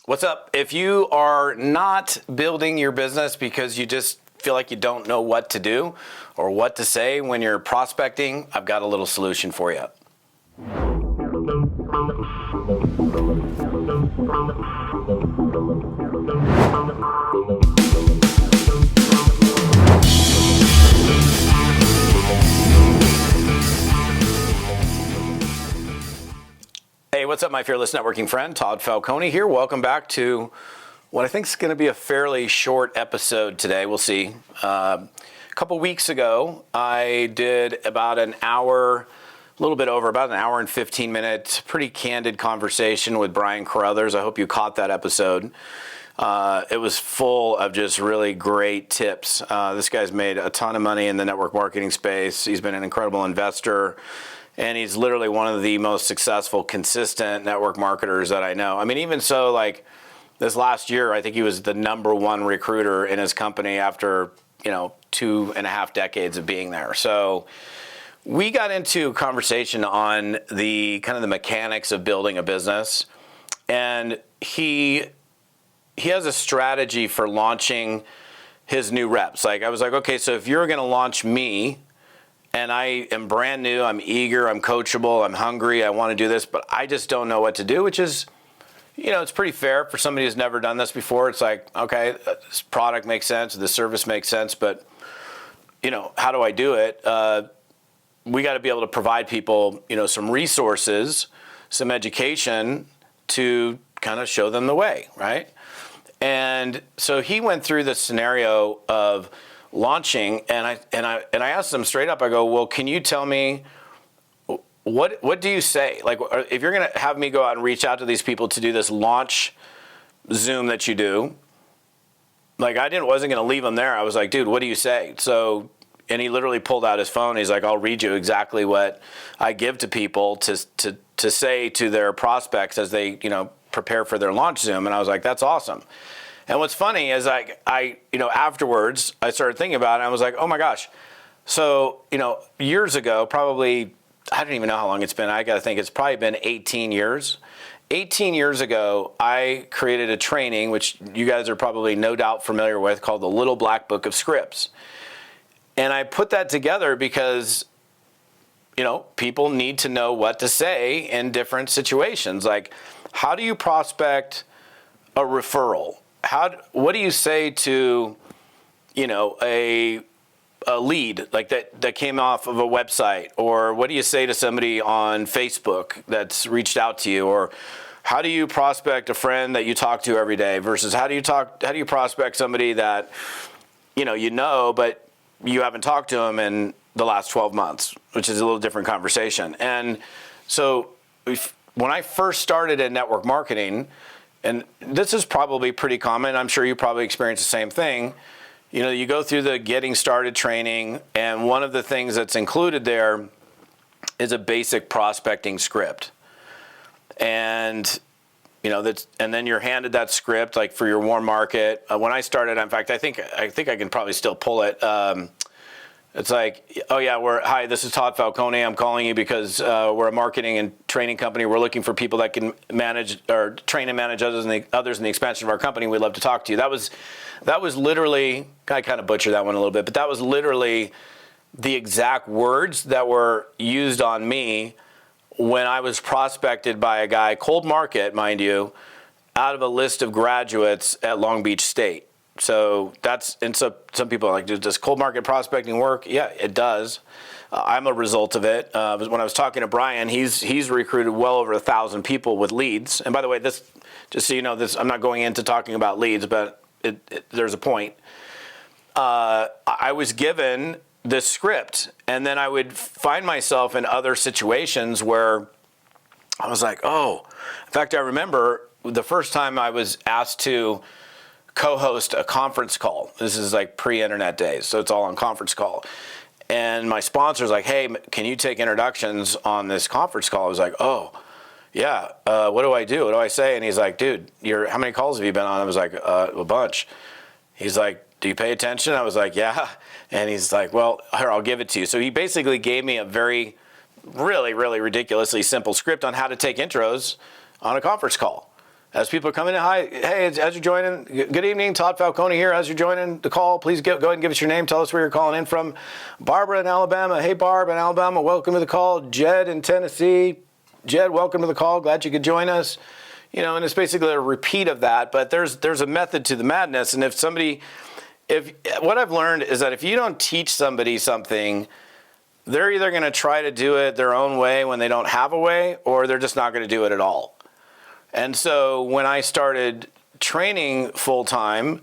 What's up? If you are not building your business because you just feel like you don't know what to do or what to say when you're prospecting, I've got a little solution for you. Hey, what's up, my fearless networking friend? Todd Falcone here. Welcome back to what I think is going to be a fairly short episode today. We'll see. A couple weeks ago, I did about an hour, a little bit over, about an hour and 15 minutes, pretty candid conversation with Brian Carruthers. I hope you caught that episode. It was full of just really great tips. This guy's made a ton of money in the network marketing space. He's been an incredible investor. And he's literally one of the most successful, consistent network marketers that I know. I mean, even so, like this last year, I think he was the #1 recruiter in his company after, 2.5 decades of being there. So we got into a conversation on the kind of the mechanics of building a business. And he has a strategy for launching his new reps. Like I was like, okay, so if you're going to launch me, and I am brand new, I'm eager, I'm coachable, I'm hungry, I want to do this, but I just don't know what to do, which is, it's pretty fair for somebody who's never done this before. It's like, okay, this product makes sense, this service makes sense, but, how do I do it? We got to be able to provide people, some resources, some education to kind of show them the way, right? And so he went through the scenario of launching, and I asked them straight up. I go, well, can you tell me what do you say? Like, if you're gonna have me go out and reach out to these people to do this launch Zoom that you do, like wasn't gonna leave them there. I was like, dude, what do you say? So, and he literally pulled out his phone. He's like, I'll read you exactly what I give to people to say to their prospects as they prepare for their launch Zoom. And I was like, that's awesome. And what's funny is I afterwards, I started thinking about it, and I was like, oh my gosh. So, years ago, probably, I don't even know how long it's been. I got to think it's probably been 18 years. 18 years ago, I created a training, which you guys are probably no doubt familiar with, called the Little Black Book of Scripts. And I put that together because, people need to know what to say in different situations. Like, how do you prospect a referral? What do you say to, a lead like that came off of a website? Or what do you say to somebody on Facebook that's reached out to you? Or how do you prospect a friend that you talk to every day versus how do you prospect somebody that, but you haven't talked to them in the last 12 months, which is a little different conversation. And so when I first started in network marketing, and this is probably pretty common, I'm sure you probably experience the same thing. You go through the getting started training, and one of the things that's included there is a basic prospecting script. And and then you're handed that script like for your warm market. When I started, in fact, I think I can probably still pull it. It's like, oh yeah, hi, this is Todd Falcone. I'm calling you because we're a marketing and training company. We're looking for people that can manage or train and manage others in the expansion of our company. We'd love to talk to you. That was literally, I kind of butchered that one a little bit, but that was literally the exact words that were used on me when I was prospected by a guy, cold market, mind you, out of a list of graduates at Long Beach State. So so some people are like, does cold market prospecting work? Yeah, it does. I'm a result of it. When I was talking to Brian, he's recruited well over 1,000 people with leads. And by the way, this, just so you know, I'm not going into talking about leads, but there's a point. I was given this script, and then I would find myself in other situations where I was like, oh, in fact, I remember the first time I was asked to co-host a conference call. This is like pre-internet days, so it's all on conference call. And my sponsor's like, hey, can you take introductions on this conference call? I was like, oh, yeah, what do I do? What do I say? And he's like, dude, how many calls have you been on? I was like, a bunch. He's like, do you pay attention? I was like, yeah. And he's like, well, here, I'll give it to you. So he basically gave me a very, really, really ridiculously simple script on how to take intros on a conference call. As people are coming in, hi, hey, as you're joining, good evening, Todd Falcone here. As you're joining the call, please go ahead and give us your name. Tell us where you're calling in from. Barbara in Alabama. Hey, Barb in Alabama, welcome to the call. Jed in Tennessee. Jed, welcome to the call. Glad you could join us. You know, and it's basically a repeat of that, but there's a method to the madness. And if what I've learned is that if you don't teach somebody something, they're either going to try to do it their own way when they don't have a way, or they're just not going to do it at all. And so when I started training full time,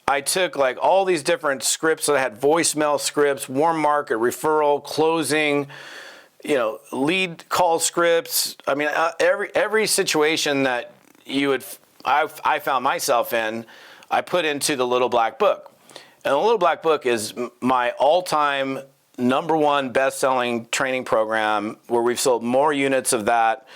I took like all these different scripts. I had voicemail scripts, warm market, referral, closing, you know, lead call scripts. I mean, every situation that I found myself in, I put into the Little Black Book. And the Little Black Book is my all-time #1 best-selling training program, where we've sold more units of that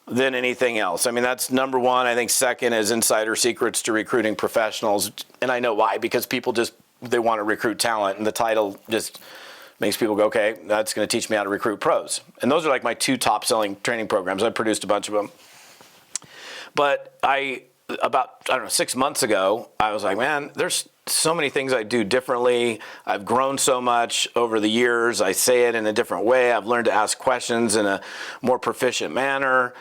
than anything else. I mean, that's #1. I think second is Insider Secrets to Recruiting Professionals. And I know why, because people they want to recruit talent, and the title just makes people go, okay, that's going to teach me how to recruit pros. And those are like my 2 top-selling training programs. I produced a bunch of them. But about 6 months ago, I was like, man, there's so many things I do differently. I've grown so much over the years. I say it in a different way. I've learned to ask questions in a more proficient manner.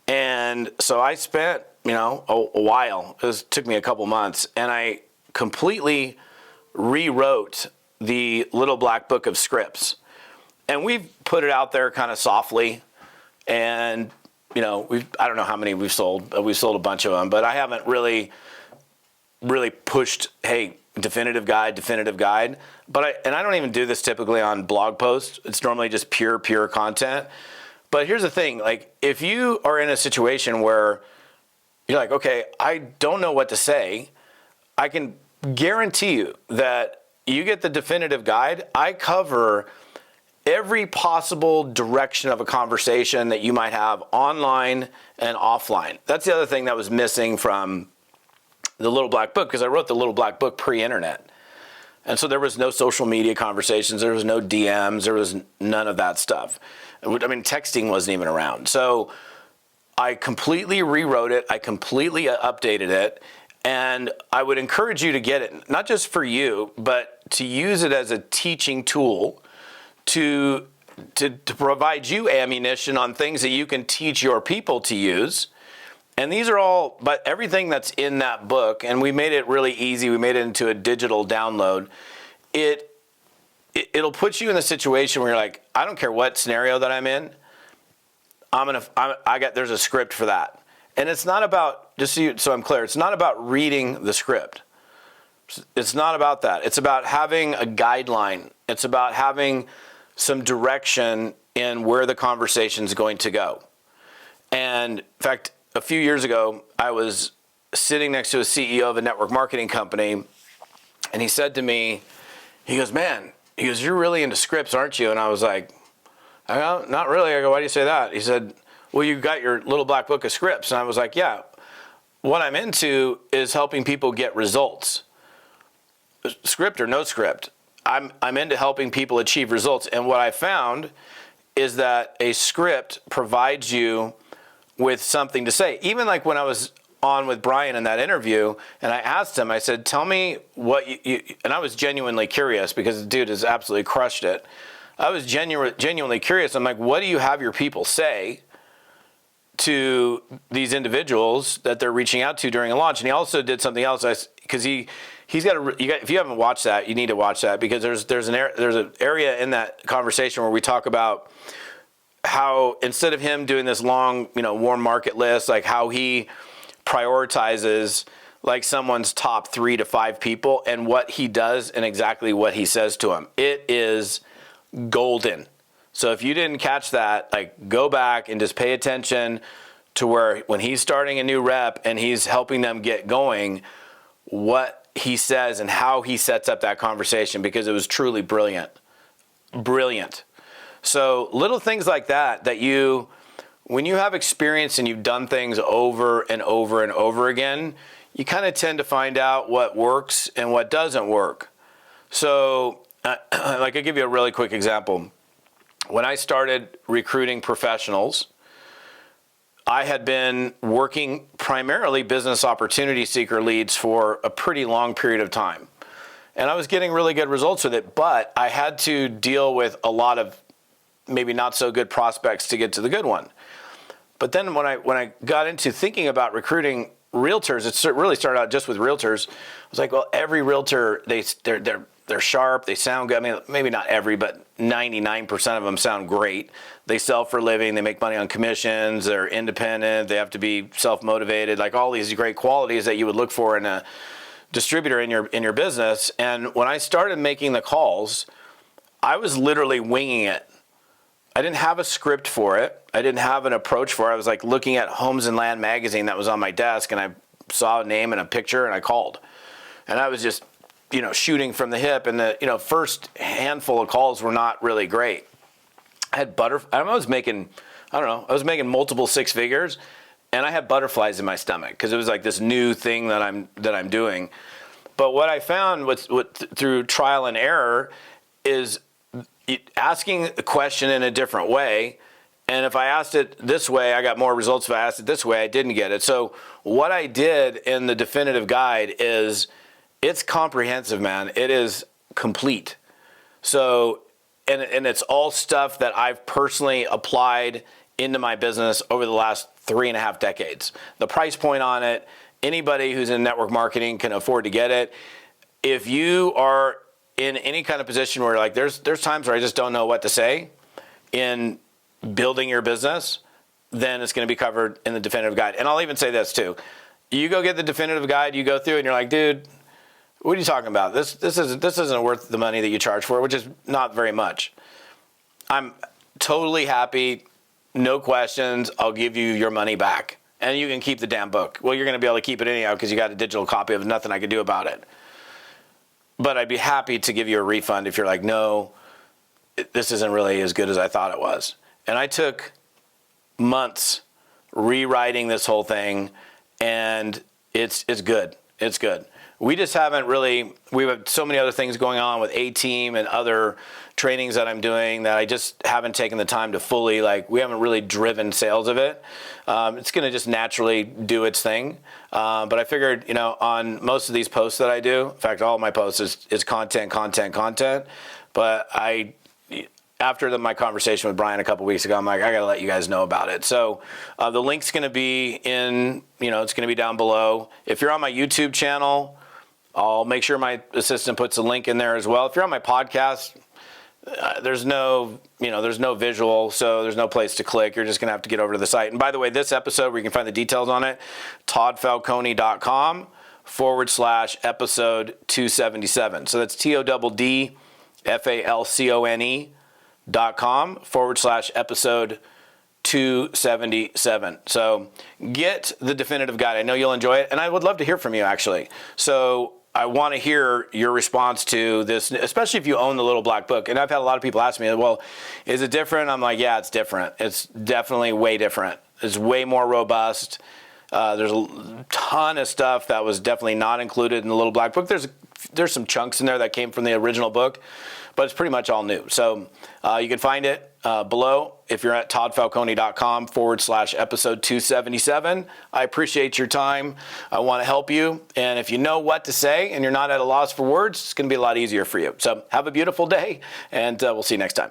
And so I spent, a while. It took me a couple months, and I completely rewrote the Little Black Book of Scripts. And we've put it out there kind of softly, and I don't know how many we've sold. We've sold a bunch of them, but I haven't really pushed, hey, definitive guide. But I don't even do this typically on blog posts. It's normally just pure content. But here's the thing, like, if you are in a situation where you're like, okay, I don't know what to say, I can guarantee you that you get the definitive guide. I cover every possible direction of a conversation that you might have online and offline. That's the other thing that was missing from the Little Black Book, because I wrote the Little Black Book pre-internet. And so there was no social media conversations, there was no DMs, there was none of that stuff. I mean, texting wasn't even around. So I completely rewrote it, I completely updated it, and I would encourage you to get it, not just for you, but to use it as a teaching tool to provide you ammunition on things that you can teach your people to use. And these are all, but everything that's in that book, and we made it really easy. We made it into a digital download. It'll put you in a situation where you're like, I don't care what scenario that I'm in. There's a script for that. And it's not about, so I'm clear, it's not about reading the script. It's not about that. It's about having a guideline. It's about having some direction in where the conversation is going to go. And in fact, a few years ago, I was sitting next to a CEO of a network marketing company, and he said to me, he goes, you're really into scripts, aren't you? And I was like, not really. I go, why do you say that? He said, well, you got your Little Black Book of Scripts. And I was like, yeah, what I'm into is helping people get results. Script or no script. I'm into helping people achieve results. And what I found is that a script provides you with something to say. Even like when I was on with Brian in that interview, and I asked him, I said, tell me what you and I was genuinely curious, because the dude has absolutely crushed it. I was genuinely curious. I'm like, what do you have your people say to these individuals that they're reaching out to during a launch? And he also did something else, because he's got if you haven't watched that, you need to watch that, because there's an area in that conversation where we talk about how, instead of him doing this long, warm market list, like how he prioritizes like someone's top 3 to 5 people and what he does and exactly what he says to them. It is golden. So if you didn't catch that, like, go back and just pay attention to where, when he's starting a new rep and he's helping them get going, what he says and how he sets up that conversation, because it was truly brilliant. So little things like that when you have experience and you've done things over and over and over again, you kind of tend to find out what works and what doesn't work. So I'll give you a really quick example. When I started recruiting professionals, I had been working primarily business opportunity seeker leads for a pretty long period of time. And I was getting really good results with it, but I had to deal with a lot of maybe not so good prospects to get to the good one. But then when I got into thinking about recruiting realtors, it really started out just with realtors. I was like, well, every realtor, they're sharp, they sound good. I mean, maybe not every, but 99% of them sound great. They sell for a living, they make money on commissions, they're independent, they have to be self-motivated, like all these great qualities that you would look for in a distributor in your business. And when I started making the calls, I was literally winging it. I didn't have a script for it. I didn't have an approach for it. I was like looking at Homes and Land magazine that was on my desk, and I saw a name and a picture, and I called. And I was just, shooting from the hip. And the, first handful of calls were not really great. I was making multiple six figures, and I had butterflies in my stomach because it was like this new thing that I'm doing. But what I found through trial and error is asking a question in a different way. And if I asked it this way, I got more results. If I asked it this way, I didn't get it. So what I did in the definitive guide is it's comprehensive, man. It is complete. So, and it's all stuff that I've personally applied into my business over the last 3.5 decades. The price point on it, anybody who's in network marketing can afford to get it. If you are in any kind of position where like there's times where I just don't know what to say in building your business, then it's going to be covered in the definitive guide. And I'll even say this too. You go get the definitive guide, you go through and you're like, dude, what are you talking about? This isn't worth the money that you charge for, which is not very much. I'm totally happy, no questions, I'll give you your money back. And you can keep the damn book. Well, you're going to be able to keep it anyhow because you got a digital copy of it, nothing I could do about it. But I'd be happy to give you a refund if you're like, no, this isn't really as good as I thought it was. And I took months rewriting this whole thing, and it's good. It's good. We just haven't really, we have so many other things going on with A-Team and other trainings that I'm doing that I just haven't taken the time to fully, we haven't really driven sales of it. It's going to just naturally do its thing. But I figured, on most of these posts that I do, in fact, all of my posts is content. But after my conversation with Brian a couple weeks ago, I'm like, I got to let you guys know about it. So the link's going to be in, it's going to be down below. If you're on my YouTube channel, I'll make sure my assistant puts a link in there as well. If you're on my podcast, there's no visual, so there's no place to click. You're just going to have to get over to the site. And by the way, this episode, where you can find the details on it, toddfalcone.com/episode 277. So that's TODDFALCONE.com/episode 277. So get the definitive guide. I know you'll enjoy it, and I would love to hear from you, actually. So I want to hear your response to this, especially if you own the little black book. And I've had a lot of people ask me, well, is it different? I'm like, yeah, it's different. It's definitely way different. It's way more robust. There's a ton of stuff that was definitely not included in the little black book. There's some chunks in there that came from the original book, but it's pretty much all new. So you can find it below if you're at toddfalcone.com/episode 277. I appreciate your time. I want to help you. And if you know what to say and you're not at a loss for words, it's going to be a lot easier for you. So have a beautiful day, and we'll see you next time.